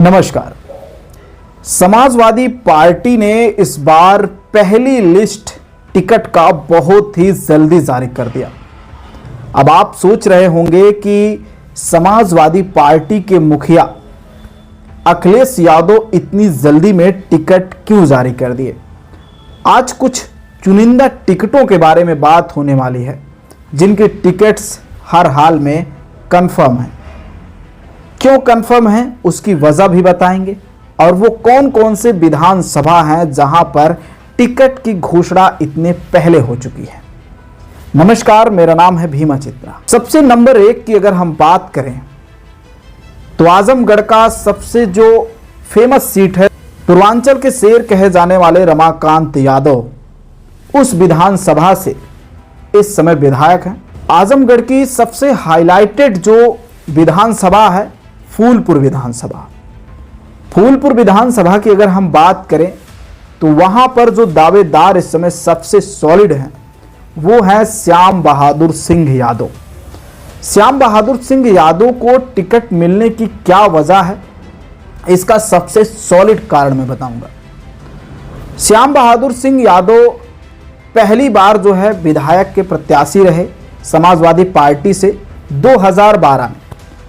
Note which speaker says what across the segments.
Speaker 1: नमस्कार। समाजवादी पार्टी ने इस बार पहली लिस्ट टिकट का बहुत ही जल्दी जारी कर दिया। अब आप सोच रहे होंगे कि समाजवादी पार्टी के मुखिया अखिलेश यादव इतनी जल्दी में टिकट क्यों जारी कर दिए। आज कुछ चुनिंदा टिकटों के बारे में बात होने वाली है जिनके टिकट्स हर हाल में कंफर्म हैं। क्यों कंफर्म है उसकी वजह भी बताएंगे और वो कौन कौन से विधानसभा हैं जहां पर टिकट की घोषणा इतने पहले हो चुकी है। नमस्कार, मेरा नाम है भीमा चित्रा। सबसे नंबर 1 की अगर हम बात करें तो आजमगढ़ का सबसे जो फेमस सीट है, पूर्वांचल के शेर कहे जाने वाले रमाकांत यादव उस विधानसभा से इस समय विधायक हैं। आजमगढ़ की सबसे हाईलाइटेड जो विधानसभा है फूलपुर विधानसभा। फूलपुर विधानसभा की अगर हम बात करें तो वहां पर जो दावेदार इस समय सबसे सॉलिड हैं वो है श्याम बहादुर सिंह यादव। श्याम बहादुर सिंह यादव को टिकट मिलने की क्या वजह है, इसका सबसे सॉलिड कारण मैं बताऊंगा। श्याम बहादुर सिंह यादव पहली बार जो है विधायक के प्रत्याशी रहे समाजवादी पार्टी से 2012 में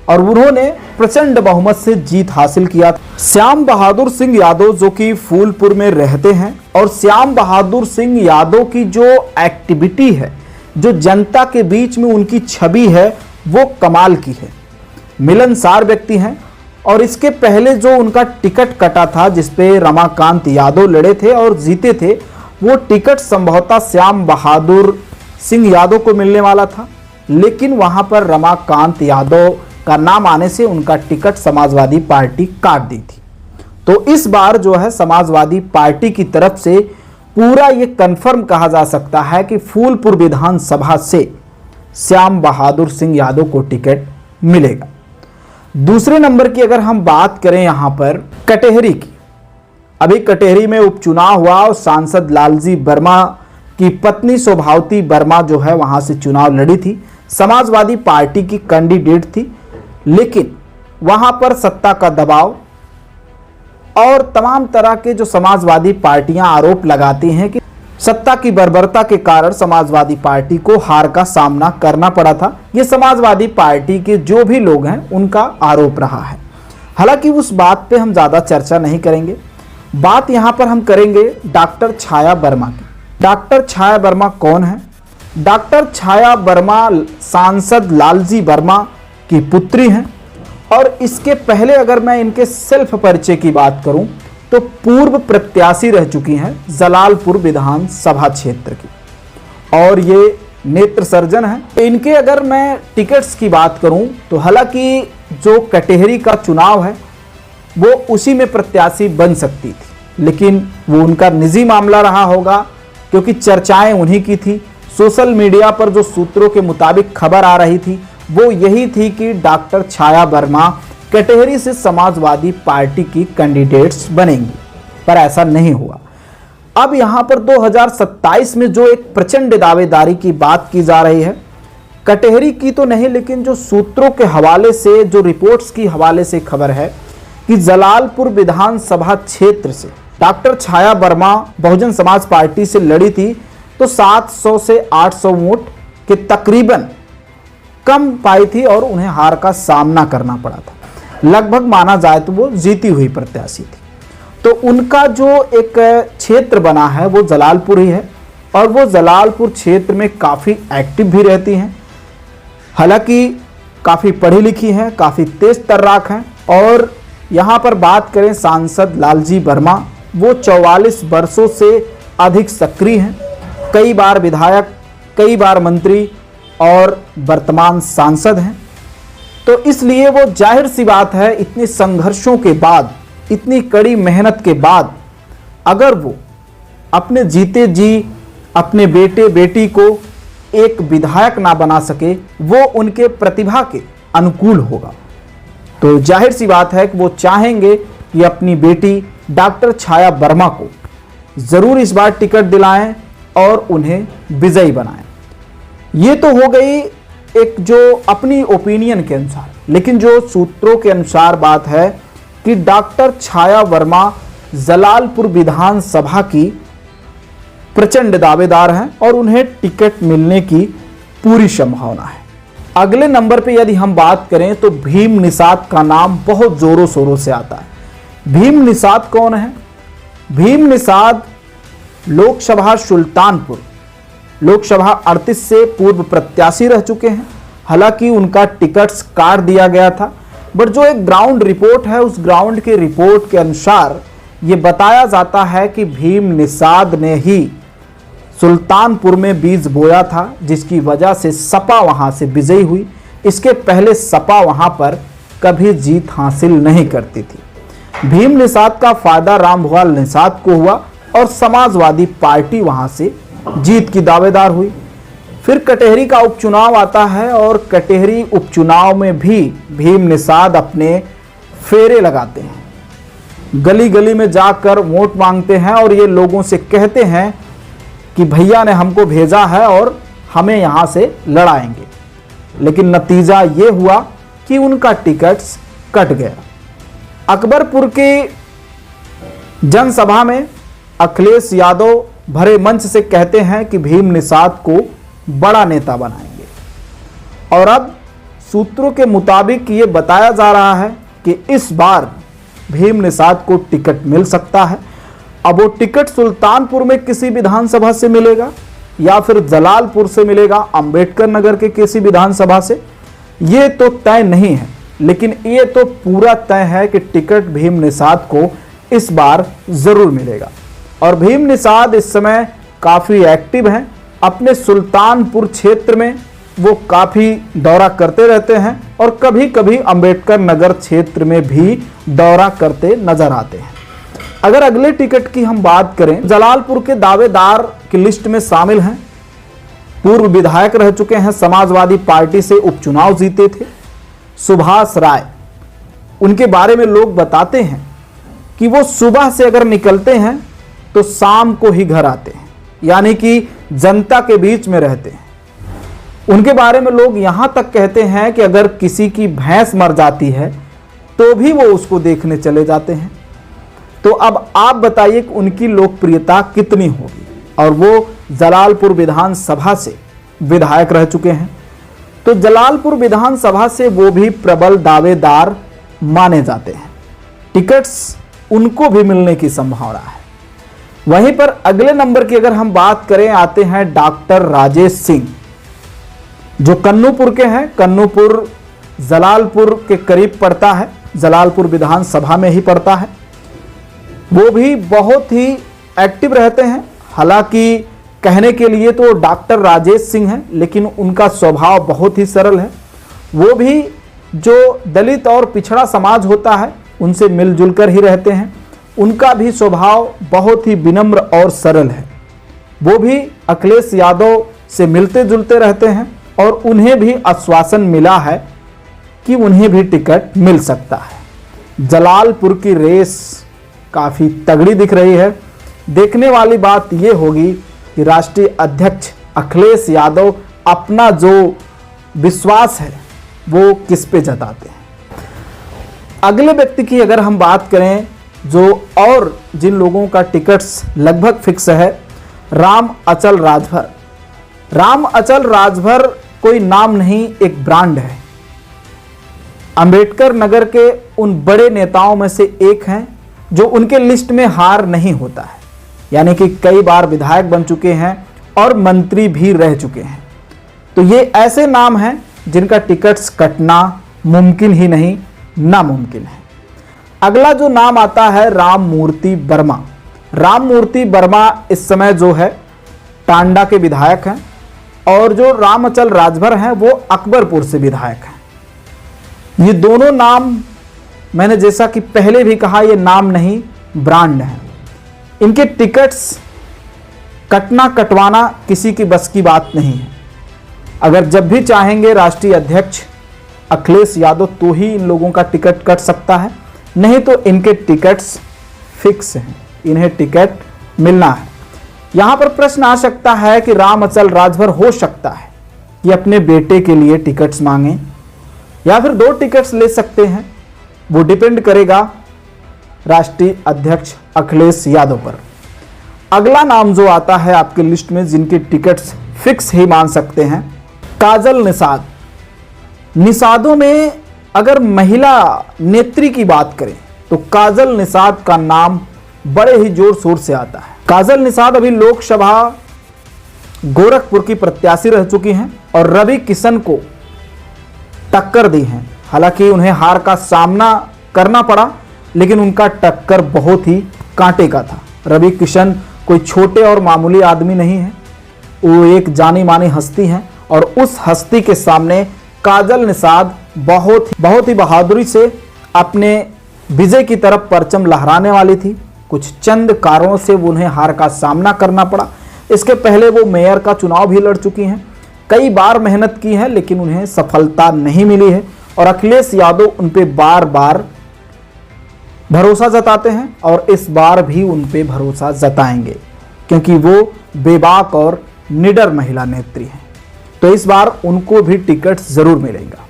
Speaker 1: और उन्होंने प्रचंड बहुमत से जीत हासिल किया। श्याम बहादुर सिंह यादव जो कि फूलपुर में रहते हैं और श्याम बहादुर सिंह यादव की जो एक्टिविटी है, जो जनता के बीच में उनकी छवि है, वो कमाल की है। मिलनसार व्यक्ति हैं और इसके पहले जो उनका टिकट कटा था जिसपे रमाकांत यादव लड़े थे और जीते थे, वो टिकट संभवतः श्याम बहादुर सिंह यादव को मिलने वाला था, लेकिन वहां पर रमाकांत यादव का नाम आने से उनका टिकट समाजवादी पार्टी काट दी थी। तो इस बार जो है समाजवादी पार्टी की तरफ से पूरा ये कंफर्म कहा जा सकता है कि फूलपुर विधानसभा से श्याम बहादुर सिंह यादव को टिकट मिलेगा। दूसरे नंबर की अगर हम बात करें यहां पर कटेहरी की, अभी कटेहरी में उपचुनाव हुआ और सांसद लालजी वर्मा की पत्नी शोभावती वर्मा जो है वहां से चुनाव लड़ी थी, समाजवादी पार्टी की कैंडिडेट थी, लेकिन वहां पर सत्ता का दबाव और तमाम तरह के जो समाजवादी पार्टियां आरोप लगाती हैं कि सत्ता की बर्बरता के कारण समाजवादी पार्टी को हार का सामना करना पड़ा था। ये समाजवादी पार्टी के जो भी लोग हैं उनका आरोप रहा है। हालांकि उस बात पे हम ज्यादा चर्चा नहीं करेंगे। बात यहां पर हम करेंगे डॉक्टर छाया वर्मा की। डॉक्टर छाया वर्मा कौन है? डॉक्टर छाया वर्मा सांसद लालजी वर्मा की पुत्री हैं और इसके पहले अगर मैं इनके सेल्फ परिचय की बात करूं तो पूर्व प्रत्याशी रह चुकी हैं जलालपुर विधानसभा क्षेत्र की और ये नेत्र सर्जन है। इनके अगर मैं टिकट्स की बात करूं तो हालांकि जो कटेहरी का चुनाव है वो उसी में प्रत्याशी बन सकती थी, लेकिन वो उनका निजी मामला रहा होगा क्योंकि चर्चाएं उन्हीं की थी। सोशल मीडिया पर जो सूत्रों के मुताबिक खबर आ रही थी वो यही थी कि डॉक्टर छाया वर्मा कटेहरी से समाजवादी पार्टी की कैंडिडेट्स बनेंगी, पर ऐसा नहीं हुआ। अब यहां पर 2027 में जो एक प्रचंड दावेदारी की बात की जा रही है, कटेहरी की तो नहीं लेकिन जो सूत्रों के हवाले से, जो रिपोर्ट्स की हवाले से खबर है कि जलालपुर विधानसभा क्षेत्र से डॉक्टर छाया वर्मा बहुजन समाज पार्टी से लड़ी थी तो 700 से 800 वोट के तकरीबन कम पाई थी और उन्हें हार का सामना करना पड़ा था। लगभग माना जाए तो वो जीती हुई प्रत्याशी थी। तो उनका जो एक क्षेत्र बना है वो जलालपुर ही है और वो जलालपुर क्षेत्र में काफ़ी एक्टिव भी रहती हैं। हालांकि काफ़ी पढ़ी लिखी हैं, काफ़ी तेज तर्राक हैं। और यहाँ पर बात करें सांसद लालजी वर्मा, वो 44 वर्षों से अधिक सक्रिय हैं, कई बार विधायक, कई बार मंत्री और वर्तमान सांसद हैं। तो इसलिए वो जाहिर सी बात है इतने संघर्षों के बाद, इतनी कड़ी मेहनत के बाद अगर वो अपने जीते जी अपने बेटे बेटी को एक विधायक ना बना सके, वो उनके प्रतिभा के अनुकूल होगा। तो जाहिर सी बात है कि वो चाहेंगे कि अपनी बेटी डॉक्टर छाया वर्मा को जरूर इस बार टिकट दिलाएं और उन्हें विजयी बनाएं। ये तो हो गई एक जो अपनी ओपिनियन के अनुसार, लेकिन जो सूत्रों के अनुसार बात है कि डॉक्टर छाया वर्मा जलालपुर विधानसभा की प्रचंड दावेदार हैं और उन्हें टिकट मिलने की पूरी संभावना है। अगले नंबर पे यदि हम बात करें तो भीम निषाद का नाम बहुत जोरों शोरों से आता है। भीम निषाद कौन है? भीम निषाद लोकसभा सुल्तानपुर लोकसभा 38 से पूर्व प्रत्याशी रह चुके हैं। हालांकि उनका टिकट्स काट दिया गया था, बट जो एक ग्राउंड रिपोर्ट है उस ग्राउंड के रिपोर्ट के अनुसार ये बताया जाता है कि भीम निषाद ने ही सुल्तानपुर में बीज बोया था, जिसकी वजह से सपा वहां से विजयी हुई। इसके पहले सपा वहां पर कभी जीत हासिल नहीं करती थी। भीम निषाद का फायदा रामभुआल निषाद को हुआ और समाजवादी पार्टी वहां से जीत की दावेदार हुई। फिर कटेहरी का उपचुनाव आता है और कटेहरी उपचुनाव में भी भीम निषाद अपने फेरे लगाते हैं, गली गली में जाकर वोट मांगते हैं और ये लोगों से कहते हैं कि भैया ने हमको भेजा है और हमें यहाँ से लड़ाएंगे। लेकिन नतीजा ये हुआ कि उनका टिकट्स कट गया। अकबरपुर की जनसभा में अखिलेश यादव भरे मंच से कहते हैं कि भीम निषाद को बड़ा नेता बनाएंगे और अब सूत्रों के मुताबिक ये बताया जा रहा है कि इस बार भीम निषाद को टिकट मिल सकता है। अब वो टिकट सुल्तानपुर में किसी विधानसभा से मिलेगा या फिर जलालपुर से मिलेगा, अंबेडकर नगर के किसी विधानसभा से, ये तो तय नहीं है। लेकिन ये तो पूरा तय है कि टिकट भीम निषाद को इस बार जरूर मिलेगा। और भीम निषाद इस समय काफ़ी एक्टिव हैं। अपने सुल्तानपुर क्षेत्र में वो काफ़ी दौरा करते रहते हैं और कभी कभी अंबेडकर नगर क्षेत्र में भी दौरा करते नजर आते हैं। अगर अगले टिकट की हम बात करें, जलालपुर के दावेदार की लिस्ट में शामिल हैं पूर्व विधायक रह चुके हैं, समाजवादी पार्टी से उपचुनाव जीते थे, सुभाष राय। उनके बारे में लोग बताते हैं कि वो सुबह से अगर निकलते हैं तो शाम को ही घर आते हैं, यानी कि जनता के बीच में रहते हैं। उनके बारे में लोग यहां तक कहते हैं कि अगर किसी की भैंस मर जाती है तो भी वो उसको देखने चले जाते हैं। तो अब आप बताइए कि उनकी लोकप्रियता कितनी होगी। और वो जलालपुर विधानसभा से विधायक रह चुके हैं, तो जलालपुर विधानसभा से वो भी प्रबल दावेदार माने जाते हैं। टिकट्स उनको भी मिलने की संभावना है। वहीं पर अगले नंबर की अगर हम बात करें, आते हैं डॉक्टर राजेश सिंह, जो कन्नूपुर के हैं। कन्नूपुर जलालपुर के करीब पड़ता है, जलालपुर विधानसभा में ही पड़ता है। वो भी बहुत ही एक्टिव रहते हैं। हालांकि कहने के लिए तो डॉक्टर राजेश सिंह हैं, लेकिन उनका स्वभाव बहुत ही सरल है। वो भी जो दलित और पिछड़ा समाज होता है उनसे मिलजुल कर ही रहते हैं। उनका भी स्वभाव बहुत ही विनम्र और सरल है। वो भी अखिलेश यादव से मिलते जुलते रहते हैं और उन्हें भी आश्वासन मिला है कि उन्हें भी टिकट मिल सकता है। जलालपुर की रेस काफ़ी तगड़ी दिख रही है। देखने वाली बात यह होगी कि राष्ट्रीय अध्यक्ष अखिलेश यादव अपना जो विश्वास है वो किस पे जताते हैं। अगले व्यक्ति की अगर हम बात करें, जो और जिन लोगों का टिकट्स लगभग फिक्स है, राम अचल राजभर। राम अचल राजभर कोई नाम नहीं, एक ब्रांड है। अंबेडकर नगर के उन बड़े नेताओं में से एक हैं जो उनके लिस्ट में हार नहीं होता है, यानी कि कई बार विधायक बन चुके हैं और मंत्री भी रह चुके हैं। तो ये ऐसे नाम हैं जिनका टिकट्स कटना मुमकिन ही नहीं, नामुमकिन है। अगला जो नाम आता है, राम मूर्ति वर्मा। राम मूर्ति वर्मा इस समय जो है टांडा के विधायक हैं और जो राम अचल राजभर हैं वो अकबरपुर से विधायक हैं। ये दोनों नाम, मैंने जैसा कि पहले भी कहा, ये नाम नहीं, ब्रांड हैं। इनके टिकट्स कटना कटवाना किसी की बस की बात नहीं है। अगर जब भी चाहेंगे राष्ट्रीय अध्यक्ष अखिलेश यादव तो ही इन लोगों का टिकट कट सकता है, नहीं तो इनके टिकट्स फिक्स हैं, इन्हें टिकट मिलना है। यहां पर प्रश्न आ सकता है कि राम अचल राजभर हो सकता है कि अपने बेटे के लिए टिकट्स मांगें या फिर 2 टिकट्स ले सकते हैं। वो डिपेंड करेगा राष्ट्रीय अध्यक्ष अखिलेश यादव पर। अगला नाम जो आता है आपकी लिस्ट में जिनके टिकट्स फिक्स ही मान सकते हैं, काजल निषाद। निषादों में अगर महिला नेत्री की बात करें तो काजल निषाद का नाम बड़े ही जोर शोर से आता है। काजल निषाद अभी लोकसभा गोरखपुर की प्रत्याशी रह चुकी हैं और रवि किशन को टक्कर दी है। हालांकि उन्हें हार का सामना करना पड़ा, लेकिन उनका टक्कर बहुत ही कांटे का था। रवि किशन कोई छोटे और मामूली आदमी नहीं है, वो एक जानी मानी हस्ती हैं और उस हस्ती के सामने काजल निषाद बहुत ही बहादुरी से अपने विजय की तरफ परचम लहराने वाली थी। कुछ चंद कारणों से उन्हें हार का सामना करना पड़ा। इसके पहले वो मेयर का चुनाव भी लड़ चुकी हैं, कई बार मेहनत की है, लेकिन उन्हें सफलता नहीं मिली है और अखिलेश यादव उन पे बार बार भरोसा जताते हैं और इस बार भी उन पे भरोसा जताएंगे, क्योंकि वो बेबाक और निडर महिला नेत्री हैं। तो इस बार उनको भी टिकट जरूर मिलेगा।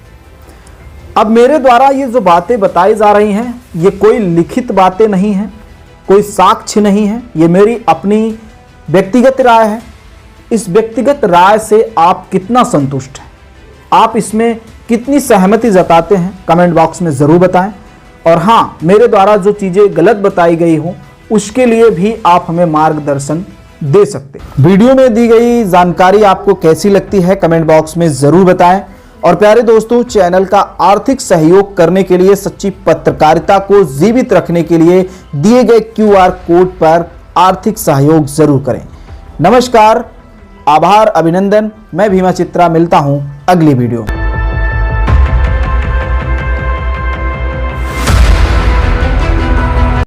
Speaker 1: अब मेरे द्वारा ये जो बातें बताई जा रही हैं, ये कोई लिखित बातें नहीं हैं, कोई साक्ष्य नहीं है, ये मेरी अपनी व्यक्तिगत राय है। इस व्यक्तिगत राय से आप कितना संतुष्ट हैं, आप इसमें कितनी सहमति जताते हैं, कमेंट बॉक्स में ज़रूर बताएं। और हाँ, मेरे द्वारा जो चीज़ें गलत बताई गई हों उसके लिए भी आप हमें मार्गदर्शन दे सकते हैं। वीडियो में दी गई जानकारी आपको कैसी लगती है, कमेंट बॉक्स में ज़रूर बताएं। और प्यारे दोस्तों, चैनल का आर्थिक सहयोग करने के लिए, सच्ची पत्रकारिता को जीवित रखने के लिए दिए गए QR कोड पर आर्थिक सहयोग जरूर करें। नमस्कार, आभार, अभिनंदन। मैं भीमा चित्रा, मिलता हूं अगली वीडियो में।